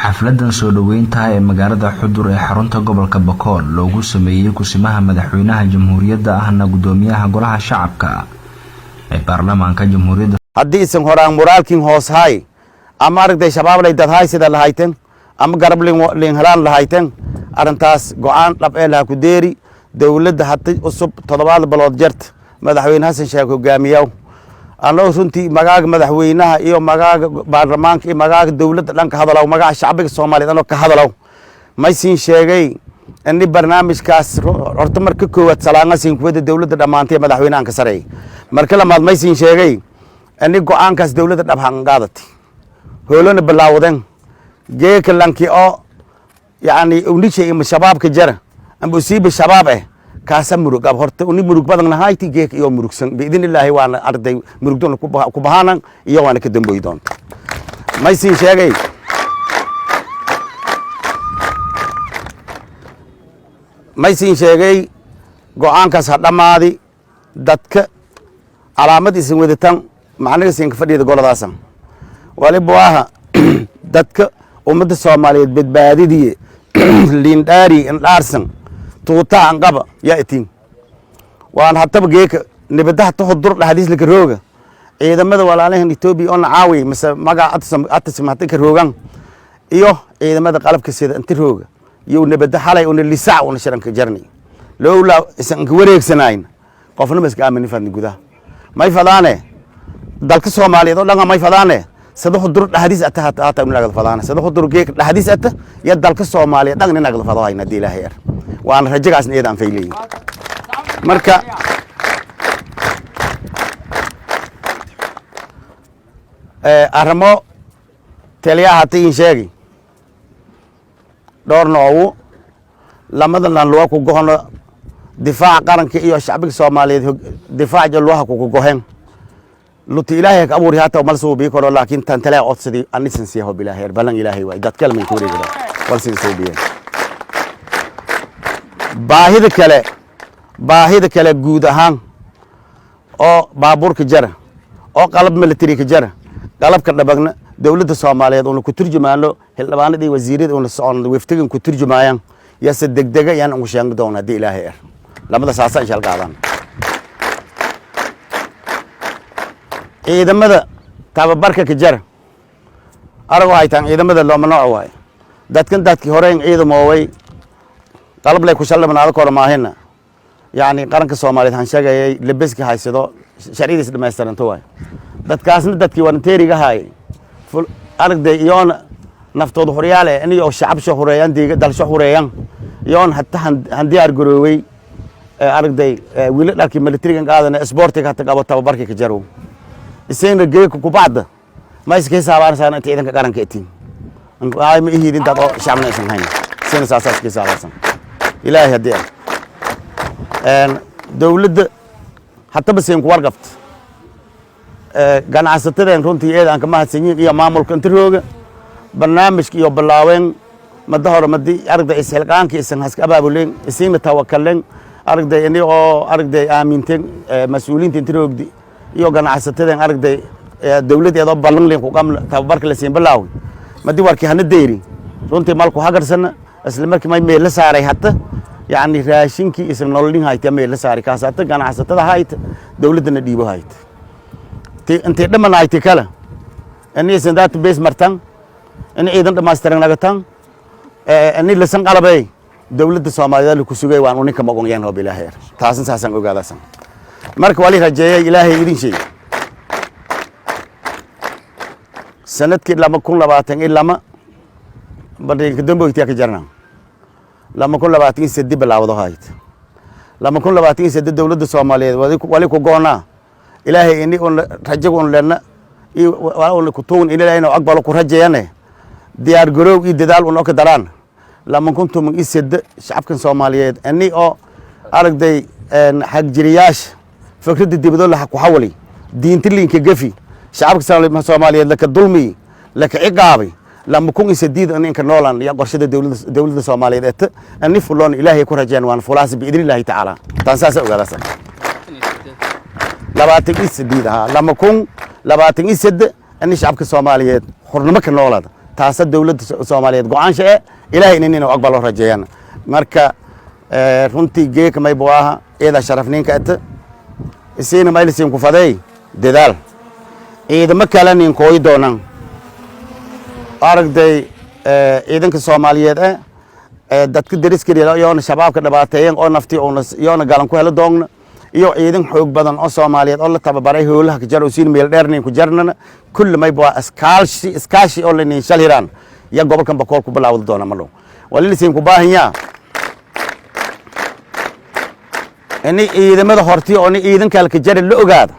xafladan soo dhaweynta ee magaalada Xudur ee xarunta gobolka Bakool loogu sameeyay kusimaha madaxweynaha jamhuuriyadda ahna gudoomiyaha golaha shacabka ee baarlamaanka jamhuuriyadda haddii isan horaan moraalkin hoos hay ama aragtay shabaab lay dad hay sida lahaytan ama garab leen helaan lahaytan arintaas go'aan dhab ee la ku deeri dawladda hadii usub 7 bilood jart madaxweyne Xasan Sheekh hogaamiyaw anoo runtii magaaga madaxweynaha iyo magaaga baarlamaanka iyo magaaga dawladda dhanka hadalaw magaaga shacbiga Soomaaliyeed anoo ka hadalaw ma siin sheegay in barnaamijkaas horta marka koowaad salaanga siin kuwada dawladda dhamaantay madaxweynaha ka sareey marka lamaad ma siin sheegay in go'aankaas dawladda dhab hangaadati hoolana bilaawdan geeka lanki oo yaani unishay im shabaabka jara amba usiiba shabaab kaasa murug ab horta uni murug badan hayti geek iyo murugsan biidin ilaahi waana arday murugdoon ku bahaanan iyo waana ka damboy doonta may siin sheegay go'aankaas dhamaadi dadka calaamad isin wadatan macnaheedu siin ka fadhiyada goladaasan waliba waa dadka ummadda Soomaaliyeed badbaadidii liindari in dhaarsan tuuta angaba ya itin waan hataba geeka nibadaha Xudur dhaxdiis la garooga ciidamada walaalahan Itoobiya oo caawi mise maga atsamaatay ka roogan iyo ciidamada qalabka sida inta rooga iyo nibada xalay oo lisaa oo sharanka jarnay lowla isan ka wareegsanayn qofna maska aamin fadni gudaha may fadaane dalka Soomaaliyeed oo dhan may fadaane sida Xudur dhaxdiis ata naga fadaane sida Xudur geeka dhaxdiis ata ya dalka Soomaaliyeed dhan naga fadaayna diilaahay waan rajagaas needaan fayleeyay marka armo taliyaha tiin sheegi doornoow lamadan loo ku go'ano difaac qaranka iyo shacbiga Soomaaliyeed difaac loo ku go'een luti ilaahay ka abuur yaata mal soo bi karo laakiin tan taliya odsadii anisan si hob ilaahay balan ilaahay way dad kalmay ku wareegada walsin soo biyeen baahida kale guud ahaan oo baabuurka jara oo qalab military ka jara qalabka dhabagna dawladda Soomaaliyeed oo ku turjumaano xildhibaanadii wasiirada oo socon waftigan ku turjumayaan yasa degdega yaan ugu sheegno doona hadii ilaahay lamada saasa insha Allah qaadan ciidamada tababarka ka jara arago haytaan ciidamada loo manooc waay dadkii horeen ciidamo way qalab lay ku shallamanaado kormaahina yaani qaranka Soomaaliyeed han sheegay labiska haysado shariidis dhameystiranto way dadkaasna dadkii wanteeriga hay aragday iyoon naftooda xuriyaale in iyo shacab soo xureeyaan diiga dalsho xureeyaan iyoon hatta han diyaar garooway aragday wiil dharkii militariga qaadana sportiga hatta qabo tababarka ka jaro isayna geeku ku baada ma iska hisaabaan inta ciidanka qaranka etiin ay ma ihidin dad oo shacabna isan hayn sina saasaas ka hisaabsan ilaahay hadii dawladda hatta baseen ku warqabta ganacsatada runtii eedan ka mahadsanyiin iyo maamulka intirooga barnaamijka iyo bilaaween mada hore madii aragday ishelqaanka isan haska abaabuleen isina tawakkaleen aragday in oo aragday aaminteen mas'uuliyiinta intiroogdi iyo ganacsatada aragday dawladeeda ballan leen ku qam tababarka la siin bilaaw madii warkii hana deeri runtii malku hagarsana isla markii may meel la saaray hatta yaani raashinkii isla nololin hayta meel la saaray kaasata ganacsatada hayta dawladana dhiibo hayta intii dhamanaaytay kala inay sandaat base martan in ciidan dhamaastiran naga tan inay la san qalabay dawladda Soomaaliyeed ku sugay waan uninka magoonyaan oo bilaahay taasan saasan ogaadasan marka wali rajeeyay ilaahay idin sheey sanadkii 2020 ilaa badinka damboytiya ka jarnaa 2028 bilaawdo hayt 2028 dawladda Soomaaliyeed wali ku go'naa ilaahay ini on rajagoon leena oo ku toon ilaahay inuu aqbalo ku rajeeyane diyaar garoow iyo dadaal oo ka daraan lama kuntum ised shacabka Soomaaliyeed ani oo aragday xaq jiriyash fikrada dibadda la ku xawli diinta linka gafi shacabka Soomaaliyeed la ka dulmi la ka ciqaabay lama kun isediid inka noolan ya qorshada dawladda Soomaaliyeed ani fuloon ilaahay ku rajeen waan fulaas bi idilaahi taala tan saasa ogaadasan labaatan isdiidaha lama kun labaatan ised ani shacabka Soomaaliyeed xornimo ka noolada taasa dawladda Soomaaliyeed go'aan shay ilaahay inuu aqbalo rajeeyana marka runtii geeka may booha eeda sharafninka ata isina maylisin ku faday dadaal ciidamo kale nin kooy doonaan aragday ciidanka Soomaaliyeed dadka dariska yoona shabaabka dhibaateeyeen oo naftii oo yoona galan ku helo doogna iyo ciidan xoog badan oo Soomaaliyeed oo la tababaray howlaha ka jaro siin meel dheer nin ku jarnana kullu may boo iskaashi oo la nin shaliraan ya gobolkan Bakool ku bilaawdo doona malo walisin ku baahanyaa ani ciidamada hortii oo ciidan kale ka jaray la ogaado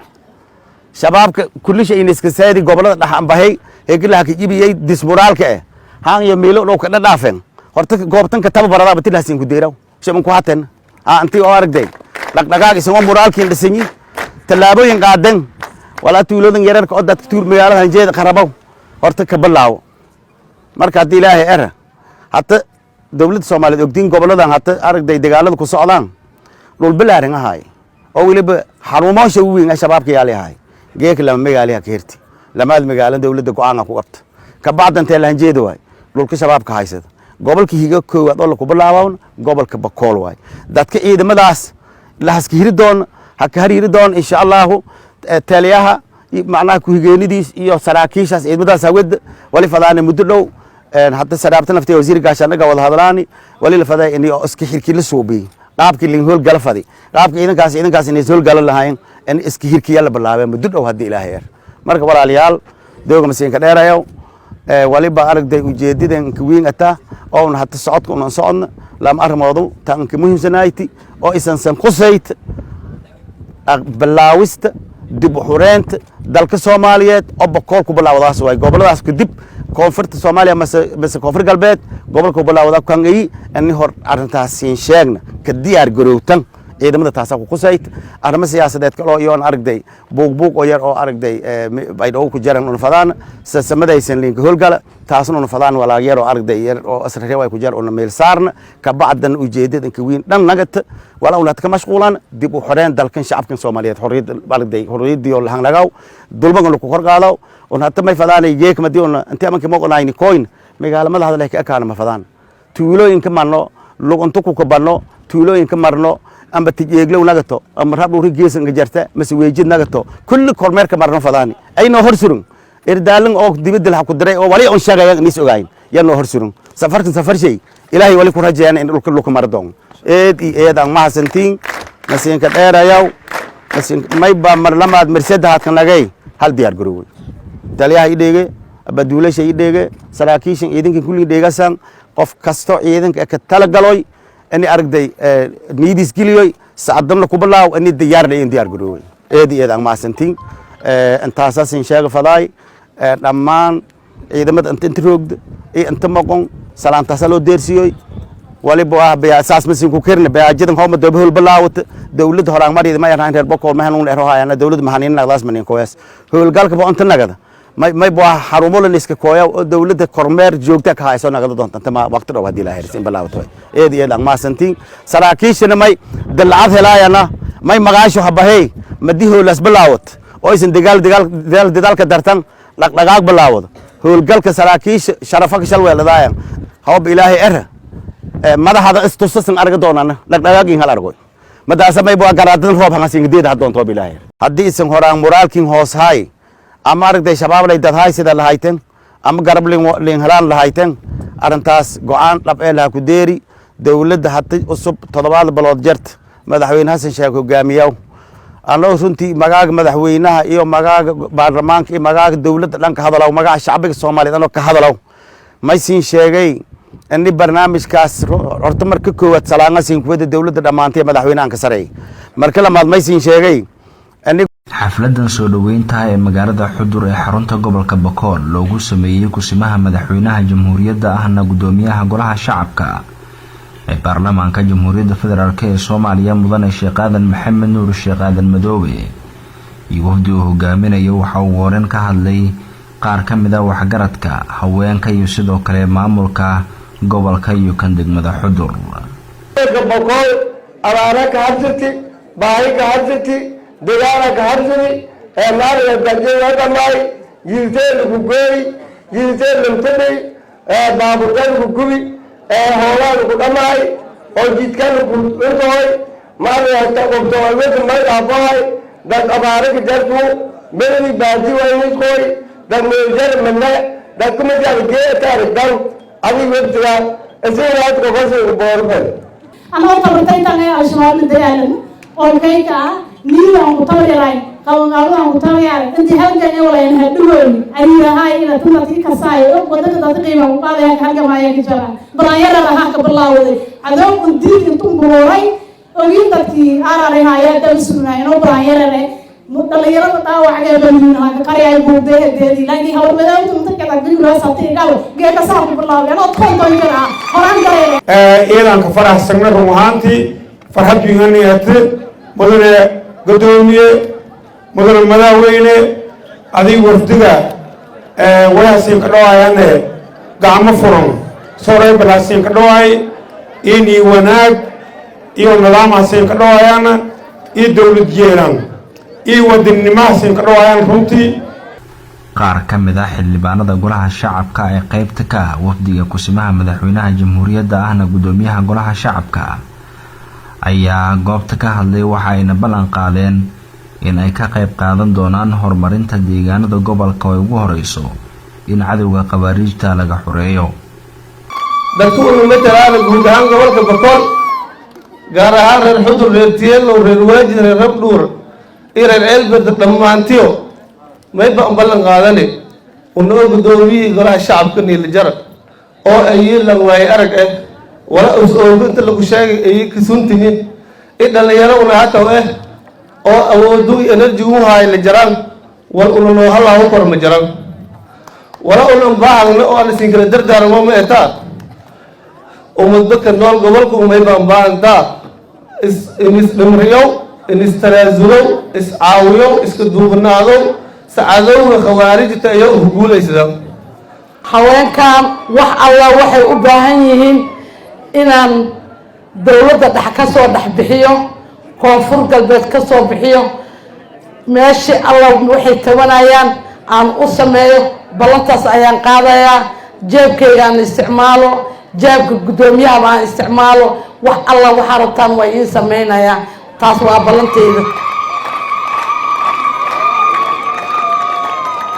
shabaabka kullu shay in iska saadi gobolada dhaxan bahay heeglaha ka jibiyay dismoraalka haan iyo meelo oo ka dhaafeen horta goobtan ka tababarada batilaasin ku deeraw shaban ku haatan anti oo aragday dhaqdhaqaaq isoo moraalkiin dhisanyi talaabooyin qaadan wala tuuloodan yararka oo dadka tuur magaalada hanjeeda qarabow horta ka bilaaw marka hadii ilaahay era hatta dawladda Soomaaliyeed ogdiin goboladan hatta aragday dagaalada ku socdaan dhul bilaaran ahay oo waliba xarumaha weyn ee shabaabka yaalahay geek lama magaaliha ka hirti lamaad magaalada dawladda go'aan ku qabta ka bacdan teel hanjeeda way dhulka shabaabka haysada gobolka higa koowaad oo la ku bilaawaan gobolka Bakool way dadka ciidamadaas la haska hiri doon ha ka hiri doon insha Allah taliyaha macnaha ku higeenidiis iyo saraakiishaas ciidamadaas hawad wali fadaan muddo dhow hadda saraabta naftay wasiir gaashaanaga wada hadlaani wali la faday in iska xirki la suubi qaabkii lin hool gal fadi qaabkii ciidankaas inay hool gal lahayn in iska xirki la bilaabay muddo dhow hadii ilaahay marka walaalayaal dooga masiinka dheerayo waliba aragday ujeedidan ka weyn ata oo hatta socodka oo socodna lama armoodo tanka muhiimsanayti oo isan san qusayt bilaawista dib u xureenta dalka Soomaaliyeed oo Bakool ku bilaawdaas way goboladaas ku dib koonfurta Soomaaliya mas koonfur galbeed gobolka ku bilaawda kan ay in hor arintaas siin sheegna ka diyaar garowtan ciidamada taas ku qusayt arrimo siyaasadeed kale oo yoon aragday buuq oo yar oo aragday ay dhow ku jaran oo fadaan samadaysan link howlgala taasna oo fadaan wala yar oo aragday yar oo asraxay way ku jar oo meel saarna ka bacdan ujeedada ka weyn dhan nagata wala una ka mashquulan dib u xoreen dalkan shacabkan Soomaaliyeed xorriyadii oo la hanagaw dulban oo ku qorqaado oo hatta may fadaan ay geek madiina inta amanka ma qonayni coin magaalada hadalay ka kaan ma fadaan tuulooyinka marno luquntu ku kabanno tuulooyinka marno amba tijeeglow nagato amba rab uu geesan gajarta mase weejid nagato kullu kormeerka marno fadaani ayno horsurun irdaalan oo dibadda la ku diray oo wali on shaqeeyay nis ogayn yano horsurun safar shay ilaahay wali ku rajayaan in dhulka mardoon eedan ma hasantiin masiinka dheerayow masiin may ba mar lamaad marsadaha kan lagay hal diyaar garow taliyaha idheege abaduulasha idheege saraakiishan ciidanka kulli dheegasan qof kasto ciidanka ka tala galoy ani aragday niidis giliyoy saadamna ku bilaaw ani diyaar garow eedan ma hasantiin intaasasin sheega faday dhammaan ciidamada inta roogda inta maqon salaanta salo deersiyoy waliba baasaas masin ku kirna baajadan hawma dabahul bilaawta dawladda horaan mariyay ma yaraan reer Bakool ma hanuun dheeraayana dawladda mahanin naqdaas manin koos howlgalka ba inta nagada may baa xarumo la iska kooyo oo dawladda kormeer joogta ka hayso nagada doonta inta ma waqti dhow hadii la heersin bilaawto eedan ma santiin saraakiishana may dalcad helaayana may magaasho habahay madiho las bilaawt oo isan dagaalka dartan dhaqdhaqaaq bilaawdo howlgalka saraakiisha sharafa shal weeladaayaan hawb ilaahay madaxda istusasan arga doonana dhaqdhaqaaqin hal argo madaasa may baa garaadan roob hangasin geed ha doonto bilaahay hadii isan horaan moraalkin hoos hay ama aragday shabaab lay dad hay sida la hayteen ama garab lin halaan la hayteen arintaas go'aan dhab ee la ku deeri dawladda hadda usub 7 bilood jart madaxweyne Xasan Sheekh hogaamiyow anoo runtii magaaga madaxweynaha iyo magaaga baarlamaanka iyo magaaga dawladda dhanka hadalaw magaca shacbiga Soomaaliyeed anoo ka hadalaw may siin sheegay in barnaamijkaas horta marka koowaad salaanga siin kuwada dawladda dhamaantay madaxweynaha ka sareey marka lamaad may siin sheegay xafladan soo dhaweynta ee magaalada Xudur ee xarunta gobolka Bakool loogu sameeyay kusimaha madaxweynaha jamhuuriyadda ahna gudoomiyaha golaha shacabka ee baarlamaanka jamhuuriyadda federaalka ee Soomaaliya mudane Sheekh Aadan Maxamed Nuur Sheekh Aadan Madoobe iyo wafdi uu hogaaminayo waxa uu waran ka hadlay qaar ka mid ah waxgaradka haweenka iyo sidoo kale maamulka gobolka iyo kan degmada Xudur Bakool abaara ka hadlati baahi ka hadlati dagaal ka hadlati ee maariga dadweynaha dhamay yiilteen ku gooy جيتين لم تدري بابوركان كوبي هولان كدماي أو جيت كان كنتوي ما يحتاج توي ما يعباي ده أبارك جرتو بيني بادي وين كوي ده ميجر منه ده كم جال جيه تاري دم أبي بتلا إسرائيل كوفاس بوربل أنا أتبرتين تاني أشوال ديالن أو كيكا نيل أو مطلعي قالوا أو مطلعي أنت هل جاني ولا ينهدون أيه هاي إلى ثم تكساي وقدرت تقيمة وقال يا حاجة ما يكجرا برايا لها كبرلا ودي عدوم الدين أنتم بروي ويندتي أرى لها يا دمسنا إنه برايا له مطلعيرا تاو عجب منها كقرية بوده دي لكن هو بدأ أنتم تكتب بيقولوا ساتي قالوا جيت أسافر بالله أنا أدخل طيارة هران كريه إيران كفرح سمر روحانتي فرحت بيهاني هتر مدن قدومية مدن مداوينة أدي وردها وياسين كدوائي أنا قام فرم سوري بلاسين كدوائي إني وناك إيو نظام حسين كدوائي أنا إي دولة جيران إي ودن نماسين كدوائي أنا رمتي qaar ka mid ah xildhibaanada golaha shacabka ee qaybta ka ah wafdiga kusimaha madaxweynaha jamhuuriyadda ahna gudoomiyaha golaha shacabka ayaa goobta ka hadlay waxa ayna ballan qaadeen in ay ka qayb qaadan doonaan horumarinta deegaanada gobolka oo ugu horeyso in cadawga qabaariijta laga xoreeyo dadku matalaana guud ahaan gobolka Bakool gaar ahaan reer Xudur reer Tielo reer Waajid reer Rabdhuur iyo reer Elbed dhamaantiyo ما يبقى مبلغ قادني ونقول بدوري قراء الشعب كني الجرد أو أي لغ واي أرق ولا أو كنت لو شيء أي كسنتني إذا اللي يرون حتى أو دوي أنرجي هاي الجران ولا هلا هو كرم الجران ولا أولهم بعض أو على سينكر دردار ما مئتا ومتذكر نول قبلكم ما يبقى بعض دا إنس نمريو إنس ترازلو إس عاويو إس كدوبنالو سعادونا خوارجتا يو هقوليسا haweenkan wax alla waxay u baahan yihiin inaan dawladda dhex ka soo dhex bixiyo koonfur galbeed ka soo bixiyo meeshii alla waxay tabanayaan aan u sameeyo ballantaas ayaan qaadayaa jeebkaygaan isticmaalo jeebka gudoomiyaha baan isticmaalo wax alla waxa rabtaan waa iin samaynayaa taas waa ballantayda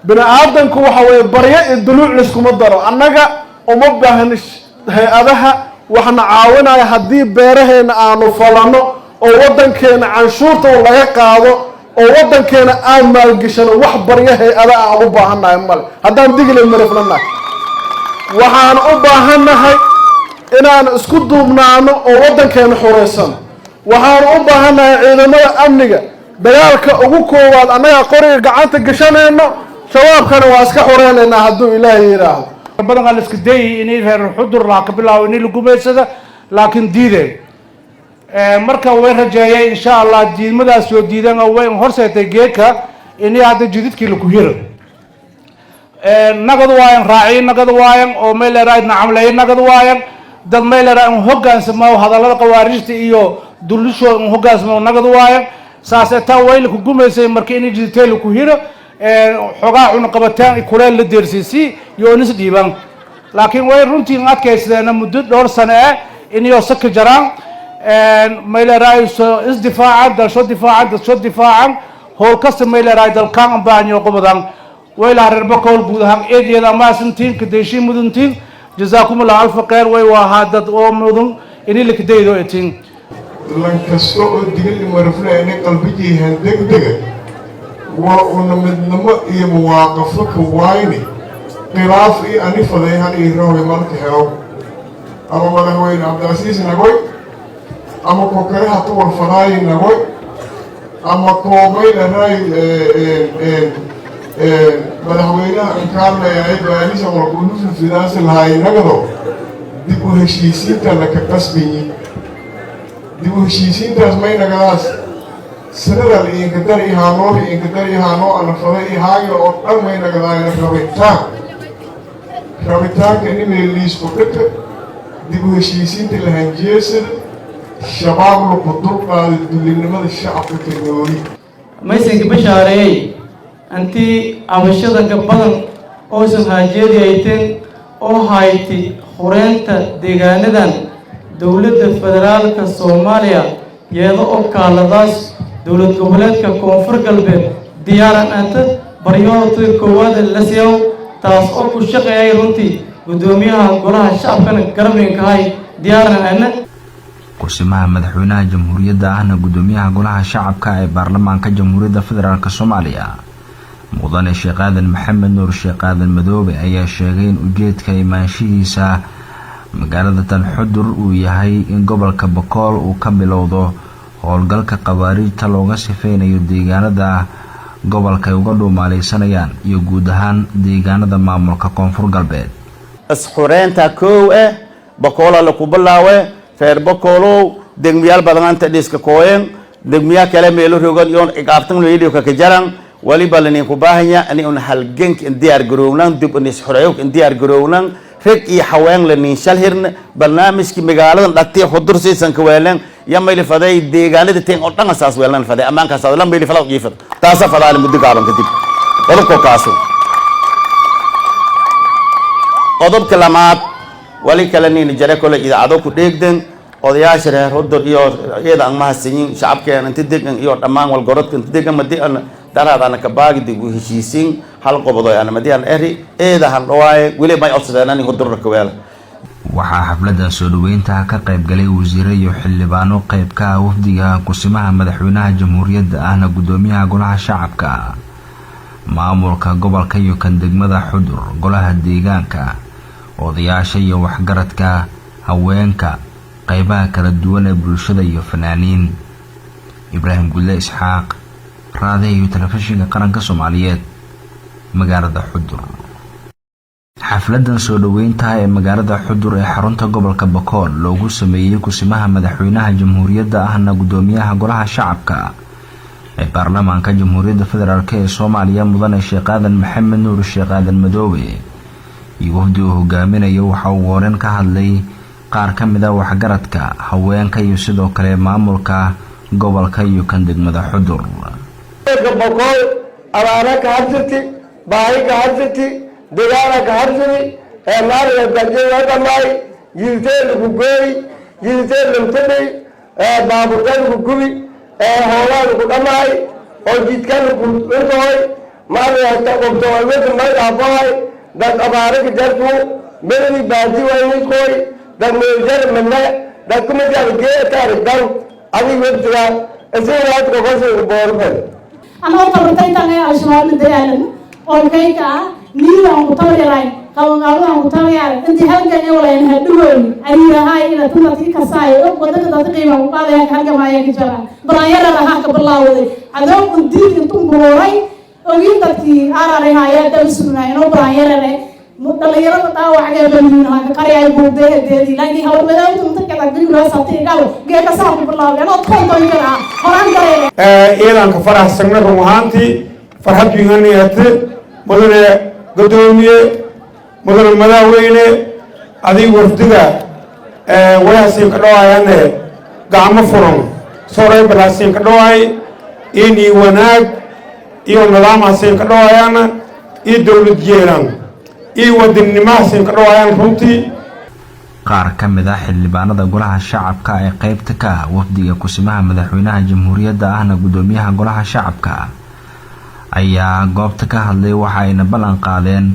bini aadamku waxa weeye baryo iyo duluuc liskuma daro annaga uma baahni hay-adaha waxna caawinaya haddii beeraheena aanu falano oo waddankeena canshuurta laga qaado oo waddankeena aan maalgashano wax baryo hay-ada aan u baahannahay male haddaan digile mariflanahay waxaan u baahannahay inaan isku duubnaano oo waddankeena xureysano waxaan u baahannahay ciidamada amniga dagaalka ugu koowaad annaga qoriga gacanta gashanayno shabaabkana waa iska xoreynayna hadduu ilaahay yiraahdo badan aan iska day inay reer Xudur la ka bilaabo in lagu beegsado laakiin diideen marka way rajeeyay insha Allah diidmadaas soo diidan oo way horseetay geedka in hadda jididkii lagu hiro nagad waayan raacay nagad waayan oo meel raad nacamlay nagad waayan dad meel raad hogaansamo hadallada qawaarijta iyo dulisho hogaansamo nagad waayan saasata way lagu gumeysay markii in jididkii lagu hiro xogaa cun qabataan kuleel la deersisi yoonis dhiiban laakiin way runtii adkaysadeen muddo dhowr sano inay saka jaraan meel raayso isdifaaca dalsho difaacan hool kasta meel raay dalkan baanyo qobadan way la reer Bakool guudahan eediyada ma santiin ka deeshi muduntiin jazaakumullahu alf khayr way waa hadad oo mudun in la kadaydo etin lan kasto oo digil marfleene qalbigiihan degdega وأنا من نما يمواقفك وايني خلاف أني فليها إيراني مالك هاو أما مدهوين عبد العزيز نقول أما كوكرها طول فراي نقول أما كوبين راي مدهوين إنكار لا يعيب بأني سوى القلوب في الناس الهاي نقدو ديبو هشيسين تلك قسمي ديبو هشيسين تسمين نقاس سنة الإنكدار إهانو أنا فرأي هاي أو أرمي نقدر رابطان كأني من الليس كتك ديبو هشيسين تلهنجيس شباب لقدر قال دلنا من الشعب الكنوري ما يسنك بشاري أنتي أمشيدا كبدن oosan haajeediyayteen oo hayti xureynta deegaanadan dowladda federaalka Soomaaliya iyada oo kaaladaas dowlad goboleedka Koonfur Galbeed diyaaran anta baryoodka koowaad la siiyo taas oo ku shaqeeyay runtii gudoomiyaha golaha shacabka garabinka hay diyaaran ana kusimaha madaxweynaha jamhuuriyadda ahna gudoomiyaha golaha shacabka ee baarlamaanka jamhuuriyadda federaalka Soomaaliya mudane Sheekh Aadan Maxamed Nuur Sheekh Aadan Madoobe ayaa sheegay in ujeedka imaanshihiisa magaalada tan Xudur uu yahay in gobolka Bakool uu ka bilowdo howlgalka qawaariijta looga sifeynayo deegaanada gobolka ay uga dhuumaaleysanayaan iyo guud ahaan deegaanada maamulka Koonfur Galbeed isxureenta koow Bakool la ku bilaawe feer Bakoolow degmiyaal badan dhiska kooyen degmiya kale meelo rogan yoon iqaabtan leeyo ka jaran wali balani ku baahanya ani un halgank in diyaar garownan dib in isxureeyo in diyaar garownan rag iyo haween la nin shalhirna barnaamijki magaalada dhaqtii Xudur siisan ka weelan yamayl faday deegaanada teen oo dhan asaas weelan faday amaanka saad la meeli falaq jiifad taasa fadaal muddo gaaban kadib qodobka kaaso qodobka lamaad wali kala nin jare kale idaacado ku dheegdan odayaasha reer Xudur iyo iyada aan mahadsanyin shacabkeena inta degan iyo dhammaan wal gorodka inta degan madii daraadana ka baagi dib u heshiisiin hal qobodo aan madiyaan eri eeda han dhawaaye wali may codsadeen Xudur ka weel waxaa xafladda soo dhaweynta ka qayb galay wasiiro iyo xildhibaano qayb ka ah wafdiga kusimaha madaxweynaha jamhuuriyadda ahna gudoomiyaha golaha shacabka maamulka gobolka iyo kan degmada Xudur golaha deegaanka odayaasha iyo waxgaradka haweenka qaybaha kala duwan ee bulshada iyo fanaaniin Ibraahim Gulle Isxaaq raadiyo telefishinka qaranka Soomaaliyeed magaalada Xudur xafladan soo dhaweynta ee magaalada Xudur ee xarunta gobolka Bakool loogu sameeyay kusimaha madaxweynaha jamhuuriyadda ahna gudoomiyaha golaha shacabka ee baarlamaanka jamhuuriyadda federaalka ee Soomaaliya mudane Sheekh Aadan Maxamed Nuur Sheekh Aadan Madoobe iyo wafdiga hogaaminaya waxa uu horan ka hadlay qaar ka mid ah waxgaradka haweenka iyo sidoo kale maamulka gobolka iyo kan degmada Xudur Bakool abaana ka hadsati baahi ka hadsati deegaana ka hadsati maaliga gajada dhamay yideen ku gooy yideen lumtay baaburkan ku gubi hawlaan ku dhamay oo jidkan ku dhintay maaliga ta qobto wada may abaay dad abaara ka jartu beri baadi way koy dad meejar manna dad kuma jar geetar dan abi wada asiraad ko go'so boorban أنا أقول لك أن الشباب من ديالنا أوكيك نيل أو مطالعين قالوا أو مطالعين أنت هل كان ولا ينهدون أي هاي إلى ثم تلك الساعة وقدرت تقيمة وقال يا حاجة ما يكجرا برايا لها كبرلا وذي هذا كنتي أنتم بوراي أوين تبتي أرى هاي درسنا إنه برايا لها مطلعين تطاوع حاجة بنينا كقرية يبودة دي لكن هو بدأ تمسك تقديم رأساتي قالوا جيك ساعة كبرلا أنا أدخل طريقنا هران كريه إيران كفرح سنة روحانتي فرحت بيغني هتر مدن قدومية مدن مداوين أدي وفدنا وياسين كدوائي أنه قام فرم سوري بلاسين كدوائي إني وناك إيو نظام سين كدوائي أنا إي دولة جيران إي ودن نماسين كدوائي أنا فهمتي qaar ka mid ah xildhibaanada golaha shacabka ee qaybta ka ah wafdiga kusimaha madaxweynaha jamhuuriyadda ahna gudoomiyaha golaha shacabka ayaa goobta ka hadlay waxa ayna ballan qaadeen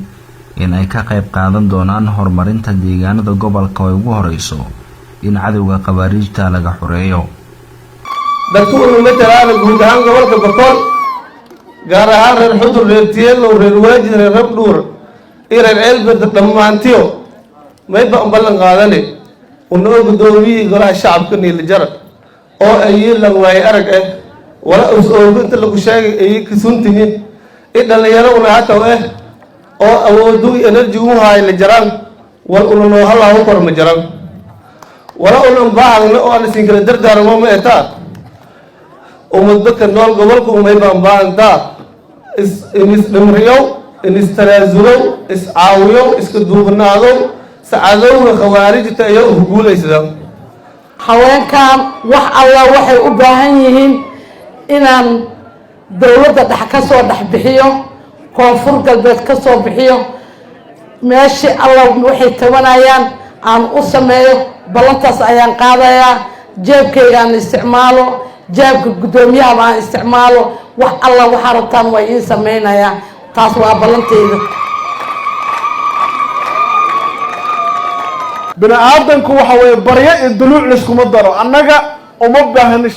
in ay ka qayb qaadan doonaan horumarinta deegaanada gobolka oo ugu horeyso in cadawga qawaariijta laga xoreeyo dadku uu matalaana guud ahaan gobolka Bakool gaar ahaan reer Xudur reer Tiyeelo reer Waajid reer Rabdhuur iyo reer Elbert dhamaantiyo may ballan qaadane unoo gudoomiyaha golaha shacabka Niil Jarad oo ay yeelan way arag wala oo inta lagu sheegay ay ka suntihiin dhalinyaro una hata oo awoodu energy u haay la jaraan wal una hal ah kor ma jaraan wala una baahna oo aan siin kala dardaarmo ma eta dadka nool gobolka umay baahanta is dhimriyo is tanaazulo is caawiyo iska duubnaado سعادوه خوارجته أيوه هقوله إسلام حوان كان وح الله وحي أباهنيهن إن دولة تحكسوا دحبحيو كونفور قلبت كسوا بحيو meeshii alla waxay tabanayaan aan u sameeyo ballantaas ayaan qaadayaa jeebkaygaan isticmaalo jeebka guddoomiyaha aan isticmaalo wax alla waxaa rabtaan waa ii samaynayaa taas waa ballantayda bini aadanku waxa weeye baryo iyo duluuc liskuma daro annaga uma baahni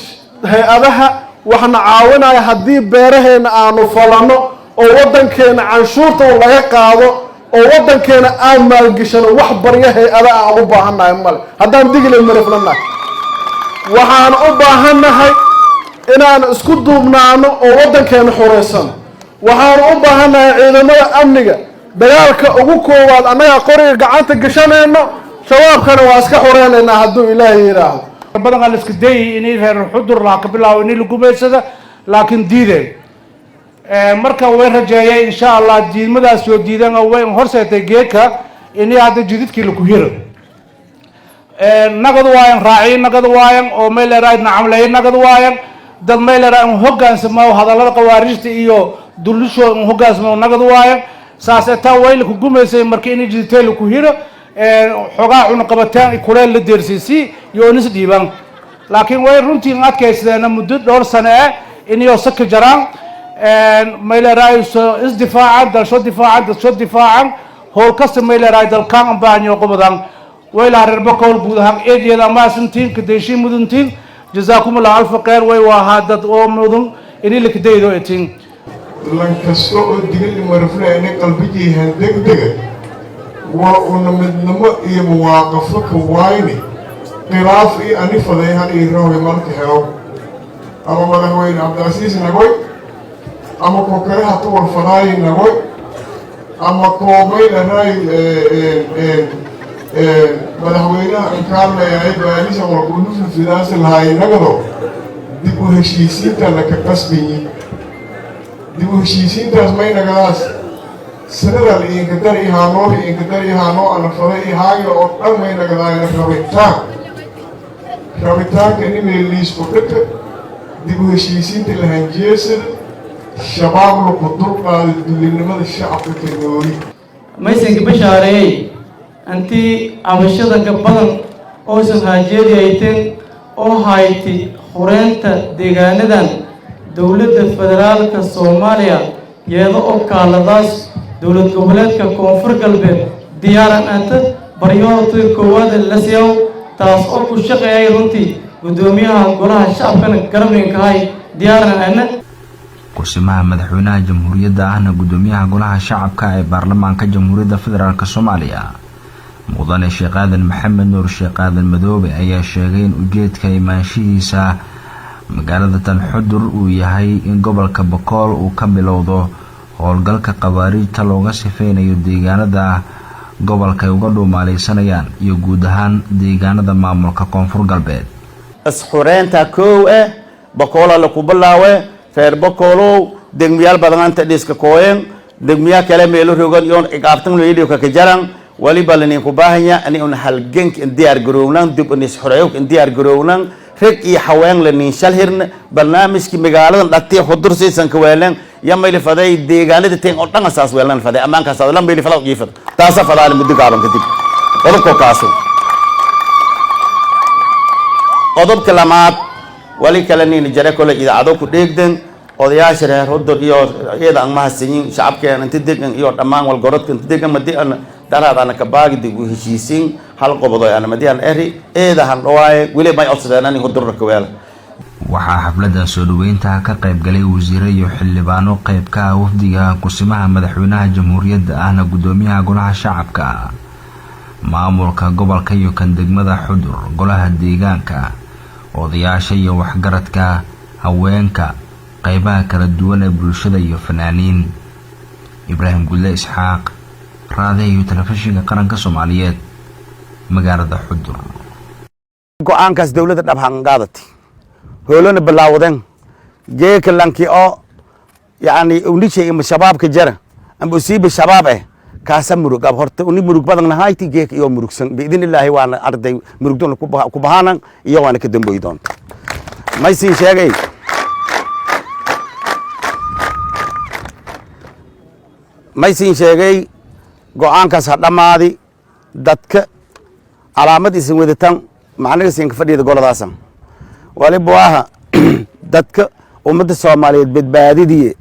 hay-adaha waxna caawinaya haddii beeraheena aanu falano oo waddankeena canshuurta laga qaado oo waddankeena aan maalgishano wax baryo hay-ada aan u baahannahay male haddaan digile mariflanahay waxaan u baahannahay inaan isku duubnaano oo waddankeena xoreysano waxaan u baahannahay ciidamada amniga dagaalka ugu koowaad annaga qoriga gacanta gashanayno shabaabkana waa iska xoreynaynaa hadduu ilaahay yidhaahdo badan aan iska dayay inay reer xudur laa ka bilaabo inay la gumaysada laakiin diideen marka way rajeeyay insha Allah diidmadaas soo diidan oo way horseetay geedka inay hadda jididkii lagu hiro nagad waayan raaci nagad waayan oo meel raad nacamlay nagad waayan dad meel raad hogaansamo hadallada qawaarijta iyo dulisho hogaansamo nagad waayan saasata way la gumaysay markii inay jididkii lagu hiro xogaa cuna qabataan kuleel la deersisi iyo nis dhiiban laakiin way runtii adkaysadeen muddo dhowr sano inay saka jaraan meel raayis isdifaacan dalsho difaacan hool kasta meel raay dalkan baanyo qobadan way la reer bakool guudahan eediyada ma santiin kadeeshi muduntiin jazakumullahu alf khayr way waa hadad oo mudun inay la kadaydo etin lan kasto oo digil marfna inay qalbigiihan degdega waa una midnimo iyo muwaaqafo ka waayni khilaaf iyo ani fadeehan iyo roobe marka helo ama madaxweyne cabdicasiis nagoy ama kokare hatu warfadaayi nagoy ama koomayna raay madaxweynaha inkaarlayahay baalisa warqunufu fidaasi lahaay nagado dib u heshiisiinta laka qasbayi dib u heshiisiintaas maynagadaas sanada liinka dar ihaanoo ana faday ihaayo oo dhan maynagadaayna rabitaanka nimay liisku dhaka dib u heshiisiinta lahanjeesada shabaab laku dulqaado dulinimada shacabka kalmooni maysanka bashaareeyey antii cabashada gabadan oosan haajeedi hayteen oo hayti xureynta deegaanadan dowladda federaalka Soomaaliya iyada oo kaaladaas dowlad goboleedka koonfur galbeed diyaaran anta baryoota koowaad la siiyo taas oo ku shaqeeyay runtii gudoomiyaha golaha shacabkana garabinka hay diyaaran ana kusimaha madaxweynaha jamhuuriyadda ahna gudoomiyaha golaha shacabka ee baarlamaanka jamhuuriyadda federaalka Soomaaliya mudane Sheekh Aadan Maxamed Nuur Sheekh Aadan Madoobe ayaa sheegay in ujeedka imaanshihiisa magaalada tan Xudur uu yahay in gobolka Bakool uu ka bilowdo howlgalka qawaariijta looga sifeynayo deegaanada gobolka ay uga dhuumaaleysanayaan iyo guud ahaan deegaanada maamulka koonfur galbeed asxureenta koow Bakool la ku bilaawe reer Bakoolow degmiyaal badan inta dhiska kooyeen degmiya kale meelo rogan yoon iqaabtan leeyahay ka jaran waliba lanin ku baahanya ani un halgank diyaar garownan dib u nisxureeyo diyaar garownan reg iyo haween lanin shalhirna barnaamijki magaalada dhaqtay Xudur siisan ka weelan yamayl faday deegaanada teen oo dhan asaas weelan faday amaanka saad la meeli falaw jiifad taasa fadaal muddo gaaban kadib qodobka kaaso qodobka lamaad wali kale nin jare kale idaacado ku dheegdan odayaasha reer Xudur iyo iyada aan mahadsanyin shacabkeena inta degan iyo dhammaan wal gorodka inta degan madii aan daraadana ka baagi dib u heshiisiin hal qobodo aan madiyaan eri eeda han dhawaaye wili may codsadaan Xudur ka weel waxaa xafladan soo dhaweynta ka qayb galay wasiiro iyo xildhibaano qayb ka ah wafdiga kusimaha madaxweynaha jamhuuriyadda ahna gudoomiyaha golaha shacabka maamulka gobolka iyo kan degmada Xudur golaha deegaanka odayaasha iyo waxgaradka haweenka qaybaha kala duwan ee bulshada iyo fanaaniin Ibraahim Gulle Isxaaq raadiyo telefishinka qaranka Soomaaliyeed magaalada Xudur go'aankaas dawladda dhabhan qaadati هولنا بلاودن جيك لانكي او يعني ونيشي ام الشباب كجرا ام بسيب الشباب كاسم مروق اب هرت وني مروق بدن نهايتي جيك يوم مروقسن باذن الله وانا ارضي مروقدون كبهانا iyo وانا كدنبويدون ما يسين شيغي ما يسين شيغي go-aankaas ha dhammaadi dadka calaamad isin wadataan macnaga siinka fadhiyada goladaasan waliba waaha dadka ummadda soomaaliyeed badbaadidiye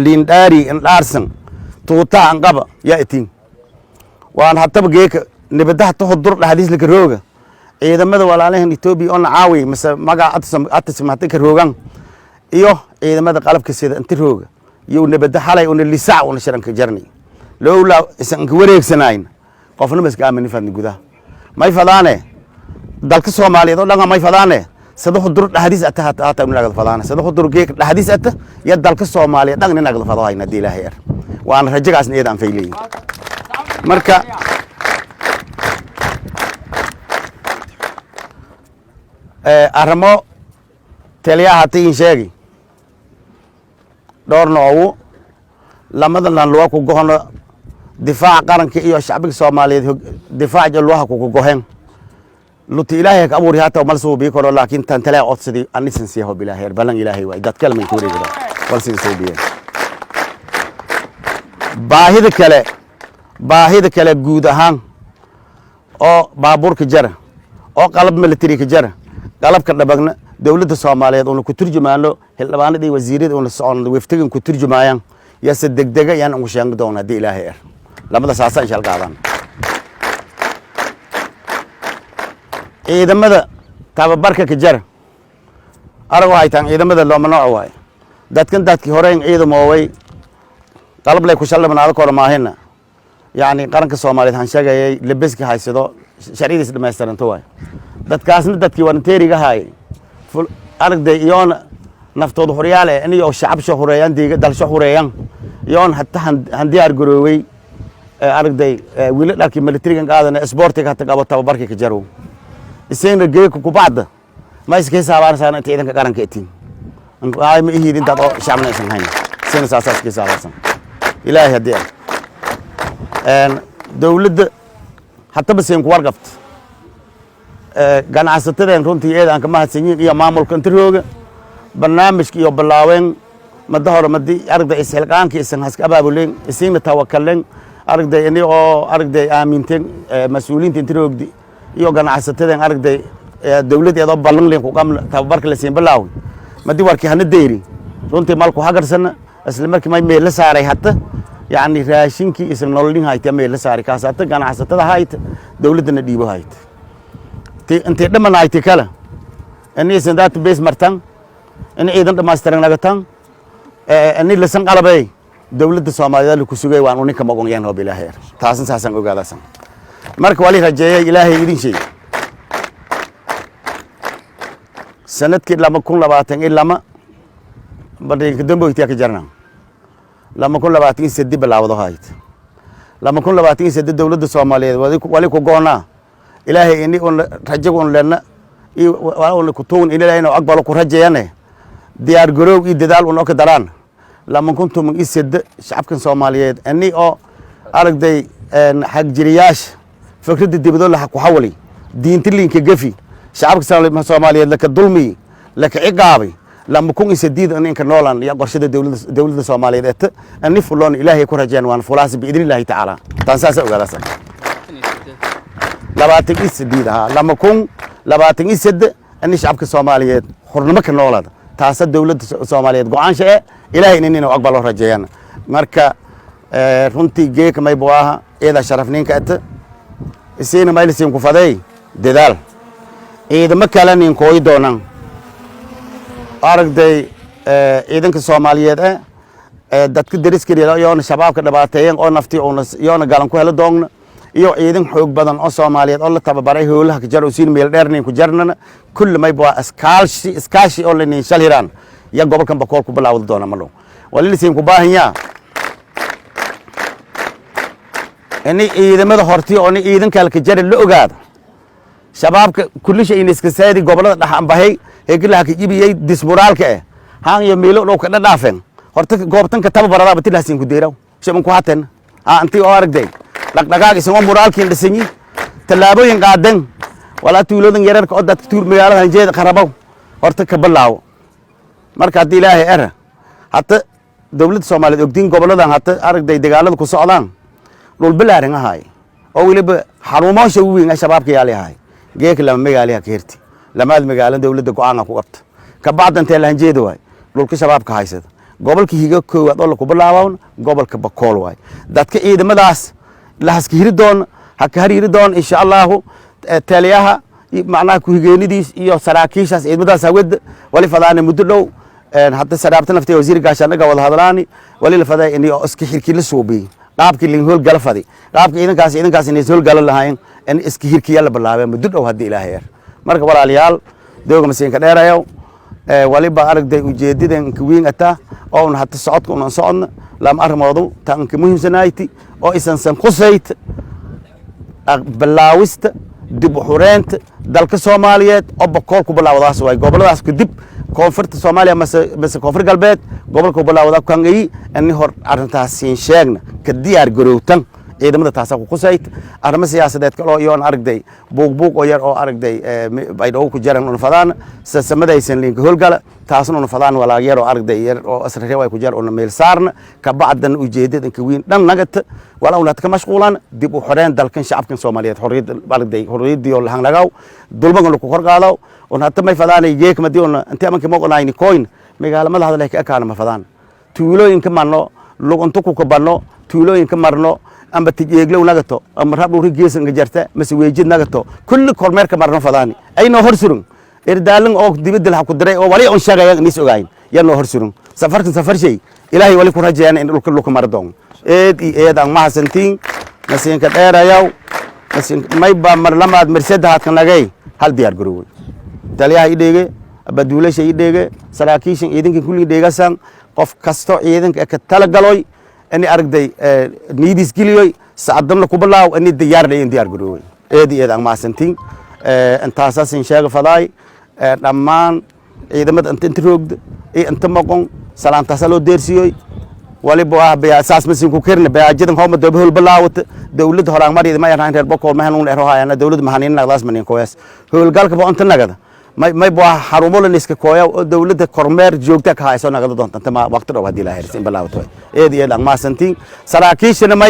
liindhaari indhaarsan tuutaa anqaba yaa itiin waan hataba geeka nibadaha ta hudur dhaxdiislaka rooga ciidamada walaalahan Ethiopia oo nacaawi mase maga atasmata ka roogan iyo ciidamada qalabka sida inta rooga iyo nibada xalay oo lisaa oo sharanka jarni lowla isan ka wareegsanayn qofna mas gaamin fadni gudaha may fadaane dalka Soomaaliyeed oo dhanga may fadaane sida hudur dhaxdiis ata naga fadaane sida hudur geeka dhaxdiis ata ya dalka Soomaaliyeed dhanna naga fadayna diilaahay waan rajagaasna eedan fayleeyay marka arrimo taliyaha hatiin sheegi dhowr noogu lamadan lan loo ku go'ano difaac qaranka iyo shacbiga Soomaaliyeed difaac jalwaha ku go'een luti ilaahay ka abuuri hata mal soo bi karo laakiin tan taliya odsidi anisan siyaho bilaahay balan ilaahay way dad kalma ku wareegada walsin soo biye baahida kale guud ahaan oo baabuurka jara oo qalab military ka jara qalabka dhabagna dawladda Soomaaliyeed oo ku turjumaano xildhibaanadii wasiirada oo socon waftigan ku turjumayaan yasa degdega yaan ugu sheegay doona hadii ilaahay lamada saasa insha Allah qaadan ciidamada tababarka ka jara arago haytaan ciidamada loo manooc waay dadkii horeen ciidamo way qalab lay ku shalabanaado kor maahina yani qaranka Soomaaliyeed han sheegay labiska haysado shariidis dhameystiranto waay dadkaasna dadkii waranteeriga hay aragday iyoon naftooda horyaale inay shacab soo horeeyaan deega dalsho horeeyaan iyoon hatta han diyaar garooway aragday wiil dhalkii militariga qaadana sportiga hatta qabo tababarka ka jaro isagna geeku ku baad ma iska hisaabaan saana ciidanka qaranka etiin ay ma ihidin dad oo shacabna isan hayn sina saasaas ka hisaabaan ilaahay hadii dawladda hatta baseen ku warqabta ganacsatada runtii eedan ka mahadsanyiin iyo maamulka intirooga barnaamijka iyo bilaaween mada hore madi aragday isxilqaanka isan haska abaabuleen isina tawakkaleen aragday inay oo aragday aaminteen mas'uuliyiinta intiroogdi iyo ganacsatada aragday dawladeeda ballan leen ku qamla tababarka la siin bilaaw madi warkii hana deeri runtii malku hagarsana isla markii may meel la saaray hatta yani raashinkii isan nololin hayta meel la saaray kaasata ganacsatada hayta dawladana dhiibo hayta intii dhamanaaytay kala inay san database martan in ciidan dhammaystiran nagatan inay la san qalabay dawladda Soomaaliyeed ku sugay waan uninka magon yaan hoob ilaahay taasan saasan ogaadasan marka wali rajeeyay ilaahay idin sheey sanadkii 2020 ilaa badii damboytiya ka jarnaa 2023 bilaawdo hayt 2023 dawladda Soomaaliyeed wali ku goonaa ilaahay ini on rajagon lana oo ku toon ilaahay inuu aqbalo ku rajeeyane diyaar garoow iyo dadaal oo ka daraan lama kuntum ised shacabka Soomaaliyeed ani oo aragday xaq jiriyaash fikradda dibadda la ku xawli diinta linka gafi shacabka Soomaaliyeed la ka dulmi la ka ciqaabay lama kun isediid in ka noolan ya qorshada dawladda Soomaaliyeed ani fuloon ilaahay ku rajeen waan fulaas bi idinilaahi taala tan saasa ogaadasan labaatan isdiidaha lama kun labaatan ised ani shacabka Soomaaliyeed xornimo ka noolada taasa dawladda Soomaaliyeed go'aansha ilaahay inuu aqbalo rajeeyana marka runtii geeka may booha eeda sharafninka ata isina maylisin ku faday dadaal ciidamo kale nin kooy doonaan aragday ciidanka Soomaaliyeed dadka dariskii iyo shabaabka dhibaateeyeen oo naftii oo galan ku helo doona iyo ciidan xoog badan oo Soomaaliyeed oo la tababaray howlaha ka jaro siin meel dheer nin ku jarnana kullu may baa iskaashi oo la nin shaliraan ya gobolkan Bakool ku bilaawdo doona malo wali siin ku baahanyaa inay ciidamada hortii oo ciidan kale ka jaray la ogaado shabaabka kullu shay in iska saadi gobolada dhaxan bahay heeglaha ka jibiyay dismoraalka haan iyo meelo dhow ka dhaafeen horta goobtan ka tababarada batilaasin ku deeraw shaban ku hateen antii oo aragday dhaqdhaqaaq isagoo moraalkiin dhisanyi tallaabooyin qaadan wala tuuloodan yararka oo dadka tuul magaalada hanjeeda qarabow horta ka bilaawo marka hadii ilaahay era hatta dawladda Soomaaliyeed ogdiin goboladan hatta aragday dagaalada ku socdaan dhul balaaran ahay oo waliba xarumaasha weyn ay shabaabka yaalahay geek lama magaaliha keerti lamaad magaalada dawladda go'aan ku qabta ka bacdan tee lahan jeedo way dhulka shabaabka haysada gobolka higa koowaad oo la ku bilaabaan gobolka Bakool way dadka ciidamadaas la haskiri doon ha ka hariiri doon insha Allah taliyaha macnaha ku higeenidiis iyo saraakiishaas ciidamadaas hawada wali fadaan muddo dhow hadda saraabta naftay wasiir gaashaanaga wada hadlaani wali la faday in iska xirkii la suubiy qaabkii la hool gal faday qaabkii ciidankaas inay hool gal lahayn in iska xirkii la bilaabay muddo dhow hadii ilaahay marka walaalayaal dooga maseenka dheerayo waliba aragday ujeedidan ka weyn ata oo hadda socodka una socodna lama armoodo tan ka muhiimsanayti oo isan san qusayt bilaawista dib u xureynta dalka Soomaaliyeed oo Bakool ku bilaawdaas way goboladaas ku dib koonfurta Soomaaliya mas koonfur galbeed gobolka bilaawda kan ay in hor arintaas siin sheegna ka diyaar garowtan ciidamada taas ku qusayt arrimo siyaasadeed kale oo yoon aragday buuq oo yar oo aragday ay dhaw ku jiraan una fadaan samadaysan link howlgala taasna una fadaan walaal yar oo aragday yar oo asrarey way ku jir una meel saarna ka bacdan ujeedada ka weyn dhan nagata wala una ka mashquulan dib u xoreen dalkan shacabkan Soomaaliyeed xorriyad aragday xorriyadii oo lahan lagaw dulmagan ku qorqaado una tamay fadaan geek madiina inta amanka moqonayni coin magaalamada hadalay ka kaana ma fadaan tuulooyinka marno luquntu ku kabanno tuulooyinka marno amba tijeeglow nagato ama rabbu rigeesan gajarta masweejid nagato kulli kormeerka marno fadaani ayno horsurun irdaalan oo dibadda la ku diray oo wali on shaqeeyay nis ogayn yano horsurun safar shay ilaahay wali ku rajayna in dhulka luku mardoon aan ma hasantiin nasiinka dheerayow nasiin may ba mar lamaad marsadaad kan lagay hal diyaar garow taliyaha idheege abaduulasha idheege saraakiishan ciidanka kulli dheegasan qof kasto ciidanka ka tala galoy أني أرجع نيديس كليوي سأقدم لك بالله أني ديار لي ديار قروي إيه أنا ما سنتين أنت أساس إن شاء فضاي لما إذا ما أنت تروج إيه أنت ما قن سلام تسلو ديرسيوي ولا بوا بأساس مسين كوكرنا بأجد هم دبهول بالله دولة هرang مري إذا ما يرهن ربك ما هنون إرهاي أنا دولة مهنين نقلاس منين كويس هو الجال كبا أنت نقدر ما يبغى حرمول الناس كويا دولة كرمير جوكتك هاي سو نقدر دون أنت ما وقت رو هدي لا هرسين بالله توي إيه دي أنا ما سنتين سراكيش أنا ما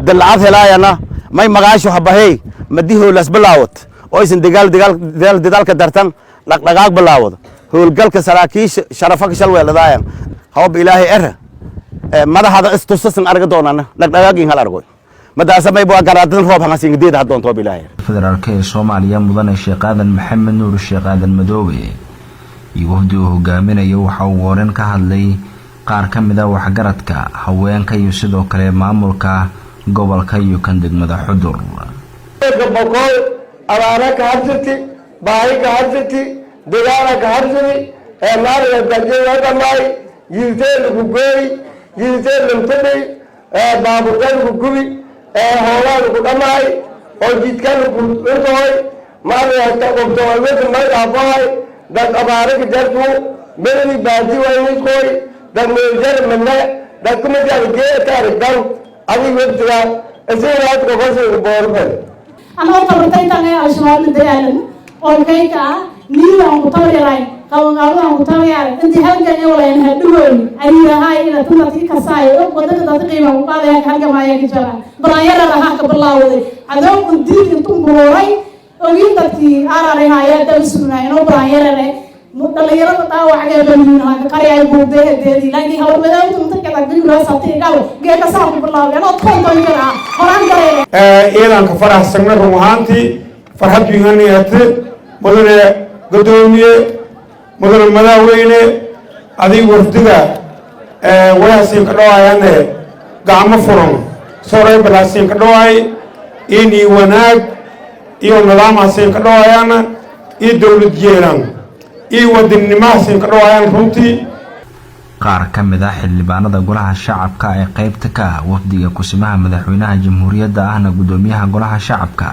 دلعت هلا أنا ما مغاشوا حبهي مديه لاس بلاوت أويسن دجال كدرتن لقاق بلاوت هو الجال كسراكيش شرفك شلوي لدايم هو بإلهي إره ماذا هذا استوسسن أرجدون أنا لقاقين هالأرجوي مدرسة ما يبغى قرارات الروب هنسين جديد هذا طوب الله. فدرالكي Soomaaliya mudane Sheekh Aadan Maxamed Nuur Sheekh Aadan Madoobe yuhdi hogaaminaya waxa uu waran ka hadlay qaar ka mid ah waxgaradka haweenka iyo sidoo kale maamulka gobolka iyo kan degmada Xudur. Bakool abaara ka harsati baahi ka harsati deegaana ka harsati maariga darjeeda dhamay yideen ku gooy yideen lumtay baabuurkan ku gubi hoolaan ku dhamay oo jidkan ku dhintay maariga ka qobto mid ma dhaafay dad abaara ka jartu beri baadi way koy dad meeljar manna dad kuma jarge taarikan adi wada isiraad ko qosay boorfan أنا أرتبط أنا أشوار الديالن أو كيكا نيلا مطوري قالوا مطوري أنت هل جاني ولا ينهدون أني هاي إلى تنتي كساي وقدرت تقيمة وقال يا هل جماعة كجرا برايا لها كبرلا ودي هذا كنتي كنتم بروي وين تتي أرى هاي تلسنا إنه برايا له مطلعيرا تاو حاجة بنينا كاريا يبود ده لكن هو بدأ تمتى كذا بيجوا ساتي قالوا جاي كسر كبرلا أنا أتكلم تانيرا هران كاريا إيران كفرح سنة روحانتي فرحت بيهاني هت مدن قدومي مدن مداوين أدي وردها وياسين كدوائي أنا قام فرم سوري بلاسين كدوائي إني وناك إيو نظام سين كدوائي أنا إدولة جيران qaar ka mid ah xildhibaanada golaha shacabka ee qaybta ka ah wafdiga kusimaha madaxweynaha jamhuuriyadda ahna gudoomiyaha golaha shacabka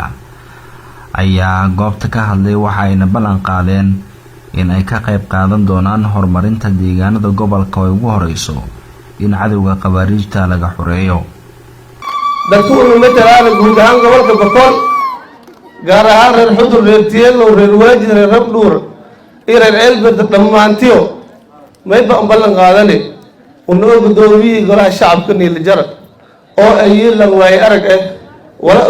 ayaa goobta ka hadlay waxa ayna ballan qaadeen in ay ka qayb qaadan doonaan horumarinta deegaanada gobolka oo ugu horeyso in cadawga qabaariijta laga xoreeyo dadku matalaana guud ahaan gobolka Bakool gaar ahaan reer Xudur reer Tiyeelo reer Waajid reer Rabdhuur إيران إلبرت دمانتيو ما يبقى مبلغ قادني ونقول قدومي قال الشعب كني اللي جرى oo ay lan waay arag ah wala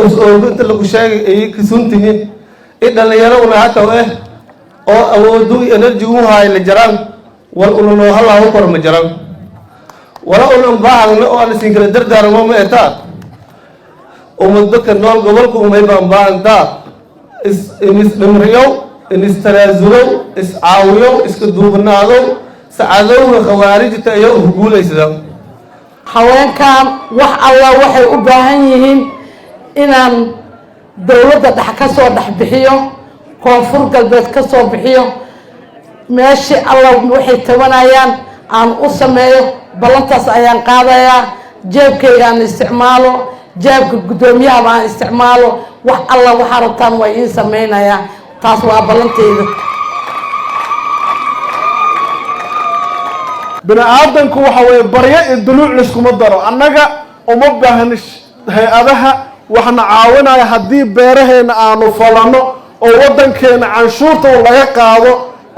inta lagu sheegay ay kasuntihiin dhalinyaro una hata oo awoodu energy u haay la jaraan wal una halaa kor ma jaraan wala una baahna oo aan siin kala dardaarmo ma eta dadka nool gobolka umay baanbaanta is dhimriyo is tanaazulo is caawiyo iska duubnaado saacadowga khawaarijta iyo huguulaysa haweenkan wax alla waxay u baahan yihiin inaan dawladda dhex ka soo dhex bixiyo koonfur galbeed ka soo bixiyo meeshii alla waxay tabanayaan aan u sameeyo ballantaas ayaan qaadayaa jeebkayga aan isticmaalo jeebka guddoomiyaha aan isticmaalo wax alla waxaa rabtaan waa iin samaynayaa taas waa ballantayda bini aadanku waxa weeye baryo iyo duluuc liskuma daro annaga uma baahni hay-adaha waxna caawinaya haddii beeraheena aanu falano oo waddankeena canshuurta laga qaado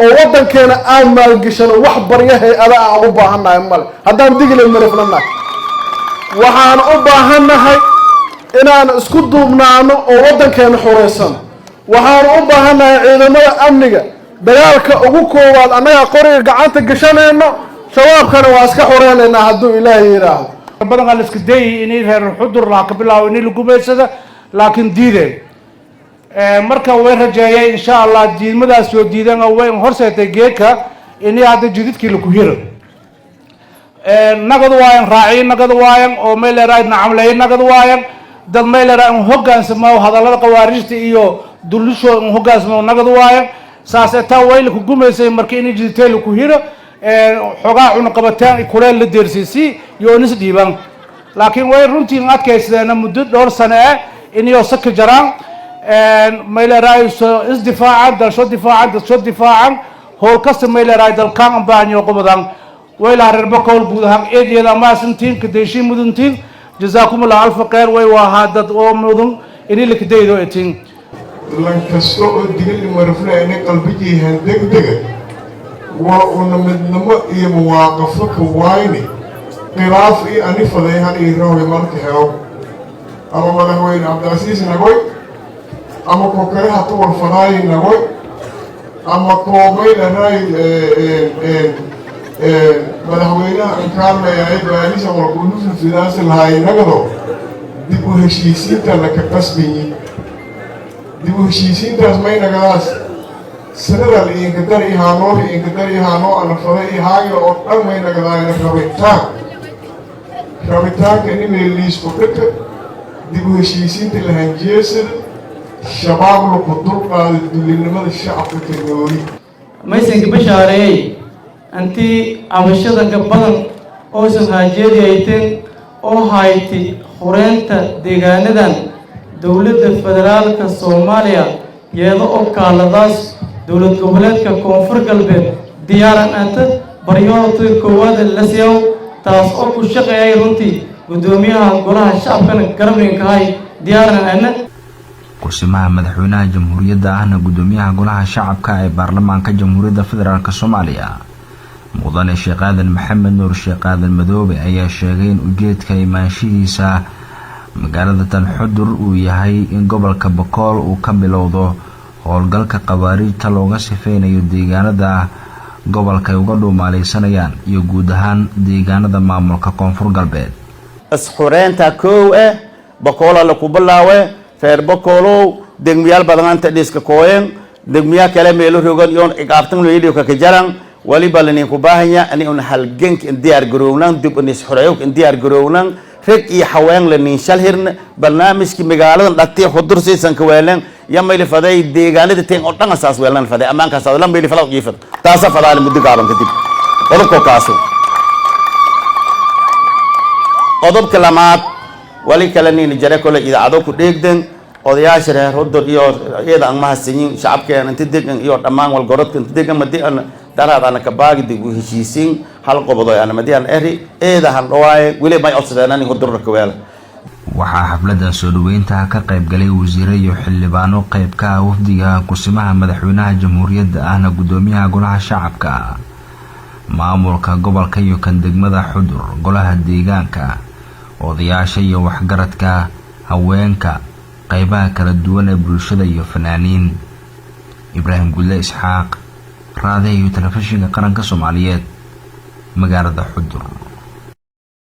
oo waddankeena aan maalgashano wax baryo hay-ada aan u baahannahay male haddaan digile mariflanahay waxaan u baahannahay inaan isku duubnaano oo waddankeena xureysano waxaan u baahannahay ciidamada amniga dagaalka ugu koowaad annaga qoriga gacanta gashanayno shabaabkana waa iska xureynaynaa hadduu ilaahay yidhaahdo badan aan iska dayay inay reer xudur laa ka bilaabo inay lagu meedsada laakiin diideen marka way rajeeyay insha Allah diidmadaas soo diidan way horseetay geedka inay hadda jididkii lagu hiro nagad waayan raacay nagad waayan oo meel raad nacamlay nagad waayan dad meel raan hogaansamo hadallada qawaarijta iyo dulusho hogaansamo nagad waayan saas ta way lagu gumeysay markii inay jididkii lagu hiro xogaa cuna qabataan kuleel la deersisi iyo nis dhiiban laakiin way runtii adkaysadeen muddo dhowr sano ah inay saka jaraan meel raayso isdifaacan dalsho difaacan hool kasta meel raay dalkan baanyo qobadan way la reer bakool guud ahaan eedeeda ma santiin ka deeshin muduntiin jazaakumullahu alf khayr way waa dad oo mudun inay la kadeedo etin lan kasto oo digil marfna inay qalbigii degdega وأنا من نما مواقف كوايني خلاف أني فضيها إيراني مالك هاو أما مدحوين عبد العزيز نقول أما كوكري هتو الفراي نقول أما كوبين راي مدحوين إنكار لا يعيب وعليش أما القلوب في الفلاس الهاي نقدو ديبو هشيسين تلك كسبيني ديبو هشيسين تاسمين نقلاس سنة الإنكدار إهانو أنا فضائي هاي أطلع ما ينقضاين رابطان كأني من الليس فكرة ديبو هشيسين تلهنجيسر شباب القدر قال دلنا الشعب الكنوري ما يسنك بشاري أنتي عمشتك بدن أوسن هاجيدي أيتين أو هايتي خورنتا ديغاندان دولة الفدرال كالصوماليا يادو أو كالداس دولة goboleedka koonfur galbeed diyaaran anta baryoodka koowaad la siiyo taas oo ku shaqeeyay runtii gudoomiyaha golaha shacabka garabinka hay diyaaran ana kursimaha madaxweynaha jamhuuriyadda ahna gudoomiyaha golaha shacabka ee baarlamaanka jamhuuriyadda federaalka Soomaaliya mudane Sheekh Aadan Maxamed Nuur Sheekh Aadan Madoobe ayaa sheegay in ujeedka imaanshihiisa magaalada Tan Xudur uu yahay in gobolka Bakool uu ka bilowdo howlgalka qawaariijta looga sifeynayo deegaanada gobolka ay uga dhuumaaleysanayaan iyo guud ahaan deegaanada maamulka koonfur galbeed asxureenta koow Bakool la ku bilaawe reer Bakoolow degmiyaal badan inta dhiska kooyen degmiya kale meelo rogan yoon iqaabtan leeyo ka jaran wali balani ku baahanya ani un halgank diyaar garownan dib in isxureeyo in diyaar garownan reg iyo haween la niinshal hirna barnaamijki magaalada dhagtay xudur siisan ka weelan يما فداي ديغانada teen oo dhan asaas weelan faday amaanka saad la meeli falaw jiifad taasa fadaal muddo gaaban kadib qodobka kaaso qodobka lamaad wali kala nin jare kale idaacado ku dheegdan odayaasha reer Xudur iyo iyada aan mahadsanyin shacabkeena inta degan iyo dhammaan wal gorodka inta degan madii daraadana ka baagi dib u heshiisiin hal qodob oo aan madiyaan eri eeda han dhawaay wali may codsadaan in Xudur ka weelan waxaa xafladda soo dhaweynta ka qayb galay wasiirro iyo xildhibaano qayb ka ah wafdiga kursimaha madaxweynaha jamhuuriyadda ahna gudoomiyaha golaha shacabka maamulka gobolka iyo kan degmada Xudur golaha deegaanka odayaasha iyo waxgaradka haweenka qaybaha kala duwan ee bulshada iyo fanaaniin. Ibraahim Gulle Isxaaq, raadiyaha iyo telefishinka qaranka Soomaaliyeed, magaalada Xudur.